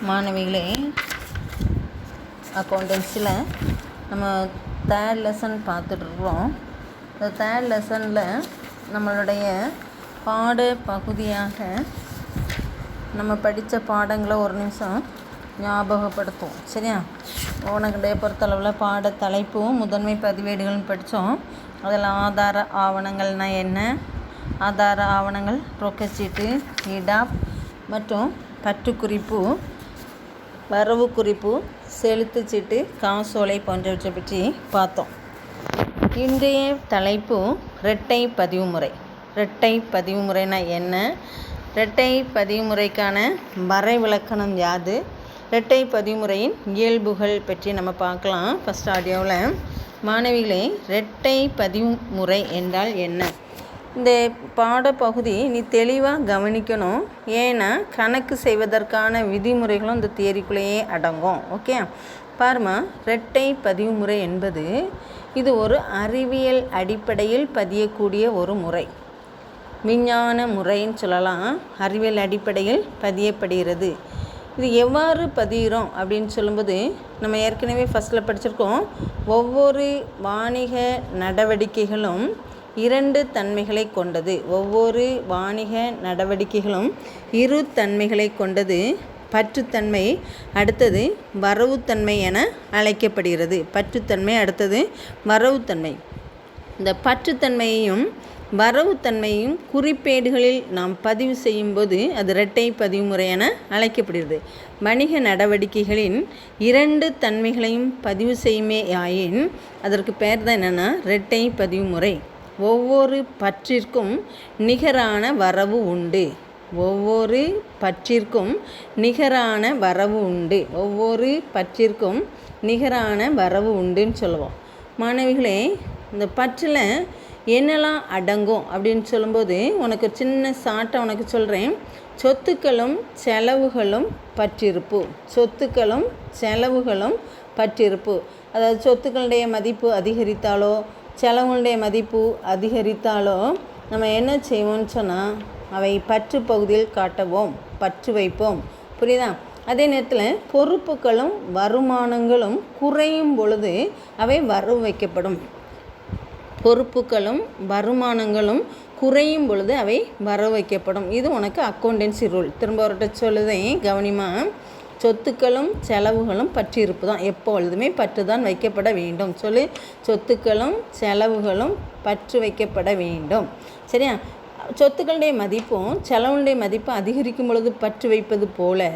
மாணவிகளே, அக்கௌண்டன்சியில் நம்ம third lesson பார்த்துட்ருக்குறோம். இந்த third லெசனில் நம்மளுடைய பாட பகுதியாக நம்ம படித்த பாடங்களை ஒரு நிமிஷம் ஞாபகப்படுத்துவோம். சரியா? உனக்குடைய பொறுத்தளவில் பாட தலைப்பும் முதன்மை பதிவேடுகள்னு படித்தோம். அதில் ஆதார ஆவணங்கள்னால் என்ன, ஆதார ஆவணங்கள் ரொக்கச்சீட்டு, இடாப் மற்றும் பற்றுக்குறிப்பு, வரவு குறிப்பு, செலுத்துச்சீட்டு, காசோலை போன்றவற்றை பற்றி பார்த்தோம். இன்றைய தலைப்பு இரட்டை பதிவு முறை. இரட்டை பதிவு முறைனா என்ன, இரட்டை பதிவு முறைக்கான வரைவிலக்கணம் யாது, இரட்டை பதிவு முறையின் இயல்புகள் பற்றி நம்ம பார்க்கலாம். ஃபஸ்ட் ஆடியோவில் மாணவிகளே, இரட்டை பதிவு முறை என்றால் என்ன? இந்த பாடப்பகுதி நீ தெளிவாக கவனிக்கணும். ஏன்னா கணக்கு செய்வதற்கான விதிமுறைகளும் இந்த தியரிக்குள்ளேயே அடங்கும். ஓகே, பாருமா, இரட்டை பதிவு முறை என்பது இது ஒரு அறிவியல் அடிப்படையில் பதியக்கூடிய ஒரு முறை. விஞ்ஞான முறைன்னு சொல்லலாம். அறிவியல் அடிப்படையில் பதியப்படுகிறது. இது எவ்வாறு பதிகிறோம் அப்படின்னு சொல்லும்போது, நம்ம ஏற்கனவே ஃபஸ்ட்டில் படிச்சிருக்கோம். ஒவ்வொரு வாணிக நடவடிக்கைகளும் இரண்டு தன்மைகளை கொண்டது. ஒவ்வொரு வாணிக நடவடிக்கைகளும் இரு தன்மைகளை கொண்டது. பற்றுத்தன்மை, அடுத்தது வரவுத்தன்மை என அழைக்கப்படுகிறது. பற்றுத்தன்மை, அடுத்தது வரவுத்தன்மை. இந்த பற்றுத்தன்மையையும் வரவுத்தன்மையும் குறிப்பேடுகளில் நாம் பதிவு செய்யும்போது அது இரட்டை பதிவு முறை என அழைக்கப்படுகிறது. வணிக நடவடிக்கைகளின் இரண்டு தன்மைகளையும் பதிவு செய்யுமே ஆயின் அதற்கு பெயர் தான் என்னென்னா இரட்டை பதிவு முறை. ஒவ்வொரு பற்றிற்கும் நிகரான வரவு உண்டு. ஒவ்வொரு பற்றிற்கும் நிகரான வரவு உண்டு. ஒவ்வொரு பற்றிற்கும் நிகரான வரவு உண்டுன்னு சொல்லுவோம். மாணவிகளே, இந்த பற்றில் என்னெல்லாம் அடங்கும் அப்படின்னு சொல்லும்போது உனக்கு சின்ன சாட்டை உனக்கு சொல்கிறேன். சொத்துக்களும் செலவுகளும் பற்றிருப்பு. சொத்துக்களும் செலவுகளும் பற்றிருப்பு. அதாவது சொத்துக்களுடைய மதிப்பு அதிகரித்தாலோ செலவுகளுடைய மதிப்பு அதிகரித்தாலோ நம்ம என்ன செய்வோம்னு சொன்னால் அவை பற்று பகுதியில் காட்டவும், பற்று வைப்போம். புரியுதா? அதே நேரத்தில் பொறுப்புகளும் வருமானங்களும் குறையும் பொழுது அவை வரவு வைக்கப்படும். பொறுப்புகளும் வருமானங்களும் குறையும் பொழுது அவை வரவு வைக்கப்படும். இது உனக்கு அக்கௌண்டன்சி ரூல். திரும்ப ஒருட்ட சொல்லுதேன் கவனிமா. சொத்துக்களும் செலவுகளும் பற்றிருப்பு தான். எப்பொழுதுமே பற்று தான் வைக்கப்பட வேண்டும். சொல்லு, சொத்துக்களும் செலவுகளும் பற்று வைக்கப்பட வேண்டும். சரியா? சொத்துக்களுடைய மதிப்பும் செலவுடைய மதிப்பும் அதிகரிக்கும் பொழுது பற்று வைப்பது போல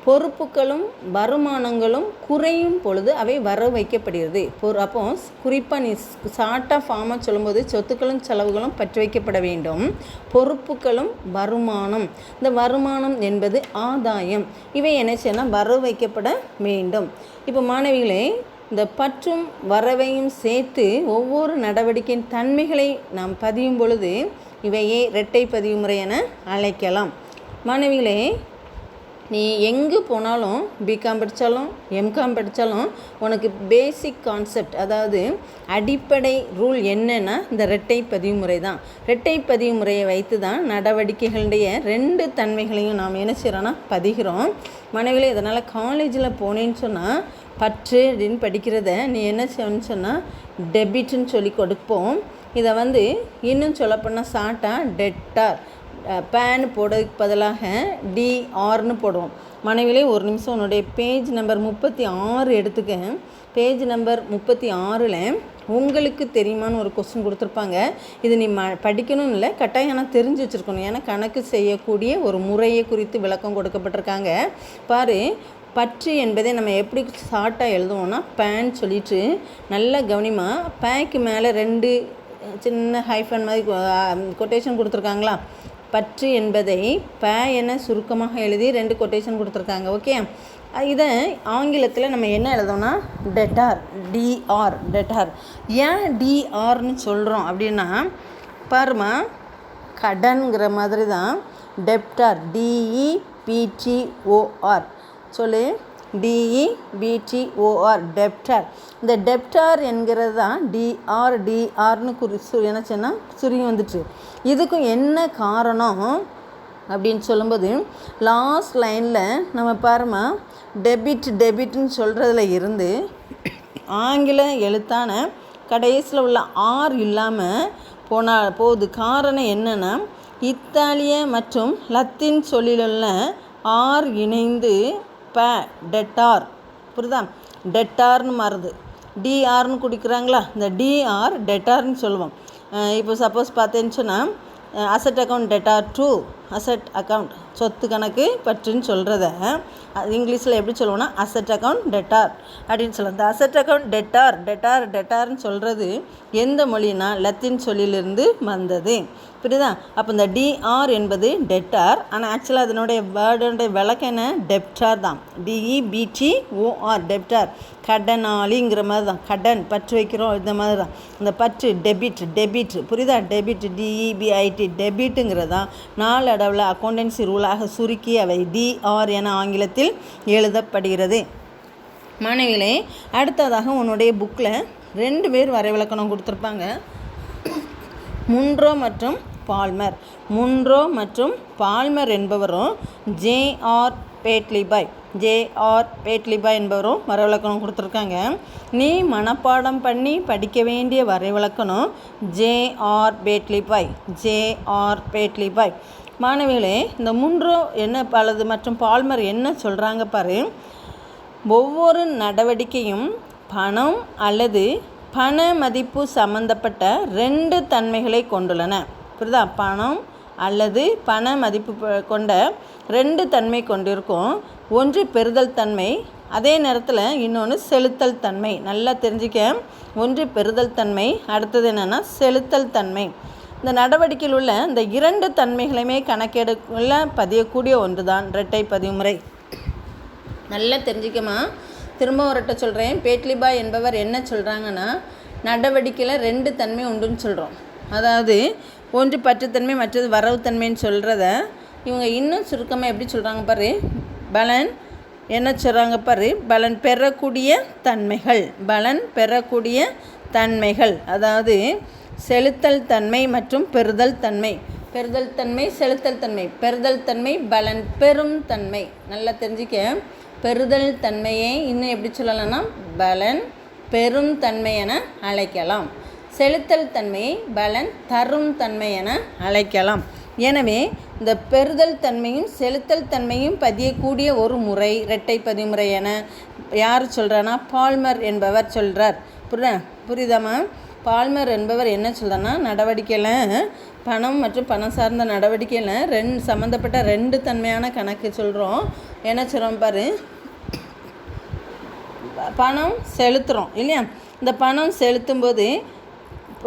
பொறுப்புகளும் வருமானங்களும் குறையும் பொழுது அவை வரவு வைக்கப்படுகிறது. அப்போ குறிப்பாக நீ ஷார்ட்டாக ஃபார்மாக சொல்லும்போது சொத்துக்களும் செலவுகளும் பற்றி வைக்கப்பட வேண்டும். பொறுப்புகளும் வருமானம், இந்த வருமானம் என்பது ஆதாயம், இவை என்ன செய்யணும், வரவு வைக்கப்பட வேண்டும். இப்போ மாணவிகளே, இந்த பற்றும் வரவையும் சேர்த்து ஒவ்வொரு நடவடிக்கையின் தன்மைகளை நாம் பதியும் பொழுது இவையே இரட்டை பதிவு முறை என அழைக்கலாம். மாணவிகளே, நீ எங்கே போனாலும் பிகாம் படித்தாலும் எம்காம் படித்தாலும் உனக்கு பேசிக் கான்செப்ட், அதாவது அடிப்படை ரூல் என்னென்னா இந்த இரட்டை பதிவு முறை தான். இரட்டை பதிவு முறையை வைத்து தான் நடவடிக்கைகளுடைய ரெண்டு தன்மைகளையும் நாம் என்ன செய்கிறோன்னா பதிகிறோம். மாணவிகளே, இதனால் காலேஜில் போனேன்னு சொன்னால் பற்று அப்படின்னு படிக்கிறத நீ என்ன செய்யணும்னு சொன்னால் டெபிட்னு சொல்லி கொடுப்போம். இதை இன்னும் சொல்லப்போனால் ஷார்ட்டாக டெட்டார், பேன் போடுறதுக்கு பதிலாக டிஆர்னு போடுவோம். மனைவிலே ஒரு நிமிஷம் உன்னுடைய பேஜ் நம்பர் 36 எடுத்துக்க. பேஜ் நம்பர் 36ல் உங்களுக்கு தெரியுமான்னு ஒரு கொஸ்டின் கொடுத்துருப்பாங்க. இது நீ படிக்கணும்னு இல்லை, கட்டாயம் ஆனால் தெரிஞ்சு வச்சுருக்கணும். ஏன்னா கணக்கு செய்யக்கூடிய ஒரு முறையை குறித்து விளக்கம் கொடுக்கப்பட்டிருக்காங்க. பாரு, பற்று என்பதை நம்ம எப்படி ஷார்ட்டாக எழுதுவோம்னா பேன் சொல்லிட்டு நல்லா கவனிமா. பேக்கு மேலே ரெண்டு சின்ன ஹைஃபன் மாதிரி கொட்டேஷன் கொடுத்துருக்காங்களா? பற்று என்பதை ப என சுருக்கமாக எழுதி ரெண்டு கொட்டேஷன் கொடுத்துருக்காங்க. ஓகே, இதை ஆங்கிலத்தில் நம்ம என்ன எழுதோம்னா டெட்டார், டிஆர், டெட்டார். ஏன் டிஆர்னு சொல்கிறோம் அப்படின்னா, பாருமா, கடன்கிற மாதிரி தான் டெப்டார், டிஇபிடிஓஆர். சொல்லு, டிஇபிடிஓஆர், டெப்டார். இந்த டெப்டார் என்கிறது தான் டிஆர்னு என்ன சொன்னால் சுருங்கி வந்துட்டு. இதுக்கும் என்ன காரணம், அப்படின்னு சொல்லும்போது லாஸ்ட் லைனில் நம்ம பாருமா டெபிட்னு சொல்கிறதுல இருந்து ஆங்கில எழுத்தான கடைசியில் உள்ள ஆர் இல்லாமல் போகுது. காரணம் என்னென்னா இத்தாலிய மற்றும் லத்தீன் சொல்லிலுள்ள ஆர் இணைந்து டெட்டார், புரியுதா, டெட்டார்னு மாறுது. டிஆர்னு குடிக்கிறாங்களா, இந்த டிஆர் டெட்டார்னு சொல்லுவோம். இப்போ சப்போஸ் பார்த்தேன்னு சொன்னால் asset account debtor to asset account, சொத்து கணக்கு பற்றுன்னு சொல்கிறத இங்கிலீஷில் எப்படி சொல்லுவோம்னா அசட் அக்கௌண்ட் டெட்டார் அப்படின்னு சொல்லுவோம். இந்த அசட் அக்கௌண்ட் டெட்டார்னு சொல்கிறது எந்த மொழினா லத்தீன் சொல்லிலிருந்து வந்தது, புரியுதா. அப்போ இந்த டிஆர் என்பது டெட்டார், ஆனால் ஆக்சுவலாக அதனுடைய வேர்டுடைய விளக்கம் என்ன, டெப்டார் தான். DEBTOR டெப்டார், கடனாளிங்கிற மாதிரி தான். கடன் பற்று வைக்கிறோம், இந்த மாதிரி தான். இந்த பற்று டெபிட் புரியுதா, டெபிட் DEBIT டெபிட்டுங்கிறது தான் நாளடைவில் அக்கௌண்டன்சி ரூலாக சுருக்கி அவை டிஆர் என ஆங்கிலத்தில் எழுதப்படுகிறது. மாணவிகளே, அடுத்ததாக உன்னுடைய புக்கில் 2 பேர் வரைவிலக்கணம் கொடுத்துருப்பாங்க, முன்ரோ மற்றும் பால்மர். முன்ரோ மற்றும் பால்மர் என்பவரும் ஜேஆர் பேட்லிபாய் என்பவரும் வரைவிலக்கணம் கொடுத்துருக்காங்க. நீ மனப்பாடம் பண்ணி படிக்க வேண்டிய வரைவிலக்கணம் ஜேஆர் பேட்லிபாய். மாணவிகளே, இந்த முன்ரோ என்ன மற்றும் பால்மர் என்ன சொல்கிறாங்க பாரு. ஒவ்வொரு நடவடிக்கையும் பணம் அல்லது பண மதிப்பு சம்பந்தப்பட்ட 2 தன்மைகளை கொண்டுள்ளன, புரியுதா. பணம் அல்லது பண மதிப்பு கொண்ட 2 தன்மை கொண்டிருக்கும். ஒன்று பெறுதல் தன்மை, அதே நேரத்தில் இன்னொன்று செலுத்தல் தன்மை. நல்லா தெரிஞ்சுக்க, ஒன்று பெறுதல் தன்மை, அடுத்தது என்னென்னா செலுத்தல் தன்மை. இந்த நடவடிக்கையில் உள்ள இந்த 2 தன்மைகளையுமே கணக்கெடுக்குள்ள பதியக்கூடிய ஒன்று தான் இரட்டை பதிவுமுறை. நல்லா தெரிஞ்சுக்கமா, திரும்ப ஒருட்ட சொல்கிறேன். பேட்லிபாய் என்பவர் என்ன சொல்கிறாங்கன்னா, நடவடிக்கையில் 2 தன்மை உண்டுன்னு சொல்கிறோம். அதாவது ஒன்று பற்றுத்தன்மை, மற்றது வரவுத்தன்மைன்னு சொல்கிறத இவங்க இன்னும் சுருக்கமாக எப்படி சொல்கிறாங்க பாரு. பலன் என்ன சொல்கிறாங்க பாரு, பலன் பெறக்கூடிய தன்மைகள், அதாவது செலுத்தல் தன்மை மற்றும் பெறுதல் தன்மை. பெறுதல் தன்மை பலன் பெறும் தன்மை. நல்லா தெரிஞ்சுக்க, பெறுதல் தன்மையை இன்னும் எப்படி சொல்லலாம்னா பலன் பெறும் தன்மை என அழைக்கலாம். செலுத்தல் தன்மையை பலன் தரும் தன்மை என அழைக்கலாம். எனவே இந்த பெறுதல் தன்மையும் செலுத்தல் தன்மையும் பதியக்கூடிய ஒரு முறை இரட்டை பதிவுமுறை என யார் சொல்கிறான்னா பால்மர் என்பவர் சொல்கிறார். புரியுதாம்மா. பால்மர் என்பவர் என்ன சொல்கிறான்னா, நடவடிக்கையில் பணம் மற்றும் பணம் சார்ந்த நடவடிக்கையில் சம்மந்தப்பட்ட 2 தன்மையான கணக்கு சொல்கிறோம். என்ன சொல்கிறோம் பாரு, பணம் செலுத்துகிறோம் இல்லையா. இந்த பணம் செலுத்தும்போது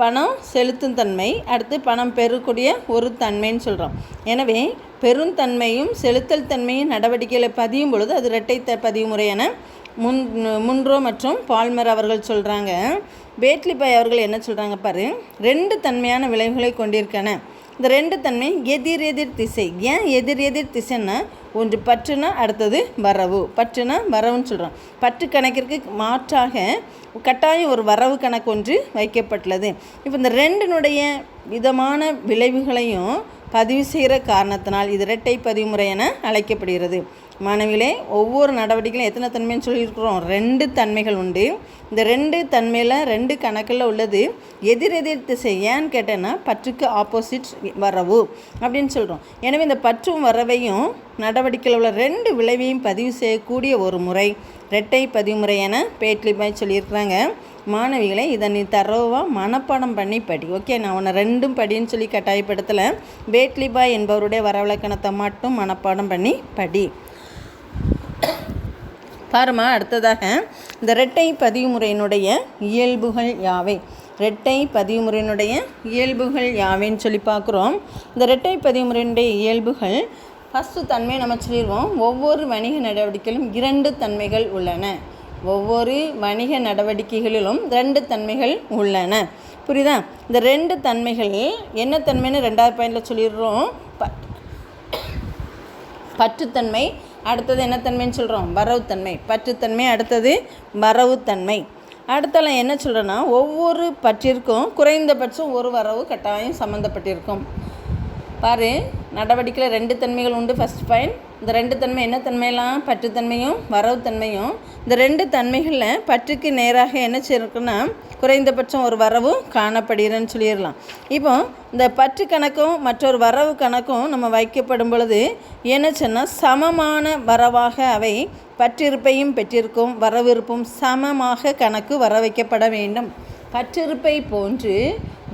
பணம் செலுத்தும் தன்மை, அடுத்து பணம் பெறக்கூடிய ஒரு தன்மைன்னு சொல்கிறோம். எனவே பெருந்தன்மையும் செலுத்தல் தன்மையும் நடவடிக்கையில் பதியும் பொழுது அது இரட்டை பதிவுமுறை என முன்ரோ மற்றும் பால்மர் அவர்கள் சொல்கிறாங்க. பேட்லிபாய் அவர்கள் என்ன சொல்கிறாங்க பாரு, 2 தன்மையான விளைவுகளை கொண்டிருக்கன. இந்த 2 தன்மை எதிர் திசை. ஏன் எதிர் திசைன்னா, ஒன்று பற்றுனா அடுத்தது வரவு. வரவுன்னு சொல்கிறோம். பற்று கணக்கிற்கு மாற்றாக கட்டாயம் ஒரு வரவு கணக்கு ஒன்று வைக்கப்பட்டுள்ளது. இப்போ இந்த 2னுடைய விதமான விளைவுகளையும் பதிவு செய்கிற காரணத்தினால் இது இரட்டை பதிவுமுறை என அழைக்கப்படுகிறது. மாணவிகளே, ஒவ்வொரு நடவடிக்கையிலும் எத்தனை தன்மைன்னு சொல்லியிருக்கிறோம், 2 தன்மைகள் உண்டு. இந்த 2 தன்மையில் 2 கணக்கில் உள்ளது எதிர் திசை. ஏன்னு கேட்டேன்னா பற்றுக்கு ஆப்போசிட் வரவு அப்படின்னு சொல்கிறோம். எனவே இந்த பற்றும் வரவையும் நடவடிக்கையில் உள்ள 2 விளைவையும் பதிவு செய்யக்கூடிய ஒரு முறை இரட்டை பதிவுமுறை என பேட்லிபாய் சொல்லியிருக்கிறாங்க. மாணவிகளை இதை நீ தரோவாக மனப்பாடம் பண்ணி படி. ஓகே, நான் உன்னை 2ம் படின்னு சொல்லி கட்டாயப்படுத்தலை. பேட்லிபாய் என்பவருடைய வரவிலக்கணத்தை மட்டும் மனப்பாடம் பண்ணி படி. பாருமா, அடுத்ததாக இந்த இரட்டை பதிவுமுறையினுடைய இயல்புகள் யாவை, இரட்டை பதிவுமுறையினுடைய இயல்புகள் யாவைன்னு சொல்லி பார்க்குறோம். இந்த இரட்டை பதிவுமுறையினுடைய இயல்புகள் ஃபஸ்ட்டு தன்மை நம்ம சொல்லிடுவோம். ஒவ்வொரு வணிக நடவடிக்கையிலும் 2 தன்மைகள் உள்ளன. ஒவ்வொரு வணிக நடவடிக்கைகளிலும் 2 தன்மைகள் உள்ளன. புரியுதா. இந்த 2 தன்மைகள் என்ன தன்மைன்னு 2வது பாயிண்டில் சொல்லிடுறோம். பற்றுத்தன்மை, அடுத்தது என்ன தன்மைன்னு சொல்கிறோம், வரவுத்தன்மை. பற்றுத்தன்மை, அடுத்தது வரவுத்தன்மை. அடுத்தலாம் என்ன சொல்கிறேன்னா, ஒவ்வொரு பற்றிற்கும் குறைந்தபட்சம் ஒரு வரவு கட்டாயம் சம்மந்தப்பட்டிருக்கும். பாரு, நடவடிக்கையில் 2 தன்மைகள் உண்டு. ஃபஸ்ட் பாயிண்ட், இந்த 2 தன்மை என்ன தன்மையெல்லாம்? பற்றுத்தன்மையும் வரவு தன்மையும். இந்த 2 தன்மைகளில் பற்றுக்கு நேராக என்ன செய்யணும்னா குறைந்தபட்சம் ஒரு வரவு காணப்படுகிறன்னு சொல்லிடலாம். இப்போ இந்த பற்று கணக்கும் மற்றொரு வரவு கணக்கும் நம்ம வைக்கப்படும் பொழுது என்ன சொன்னால் சமமான வரவாக அவை பற்றிருப்பையும் பெற்றிருக்கும் வரவிருப்பும் சமமாக கணக்கு வர வைக்கப்பட வேண்டும். பற்றிருப்பை போன்று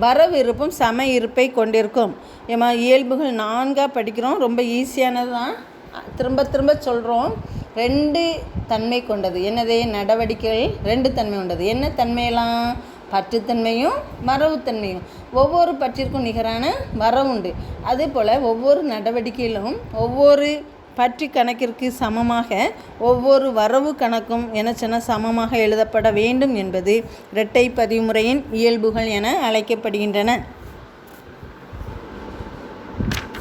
வரவிருப்பும் சம இருப்பை கொண்டிருக்கும். ஏமா இயல்புகள் 4 படிக்கிறோம், ரொம்ப ஈஸியானது தான், திரும்ப திரும்ப சொல்கிறோம். 2 தன்மை கொண்டது. என்னதே? நடவடிக்கைகள் 2 தன்மை கொண்டது. என்ன தன்மையெல்லாம்? பற்றுத்தன்மையும் வரவுத்தன்மையும். ஒவ்வொரு பற்றிற்கும் நிகரான வரவு உண்டு. அதே போல் ஒவ்வொரு நடவடிக்கையிலும் ஒவ்வொரு பற்றி கணக்கிற்கு சமமாக ஒவ்வொரு வரவு கணக்கும் என சொன்னால் சமமாக எழுதப்பட வேண்டும் என்பது இரட்டை பதிவுமுறையின் இயல்புகள் என அழைக்கப்படுகின்றன.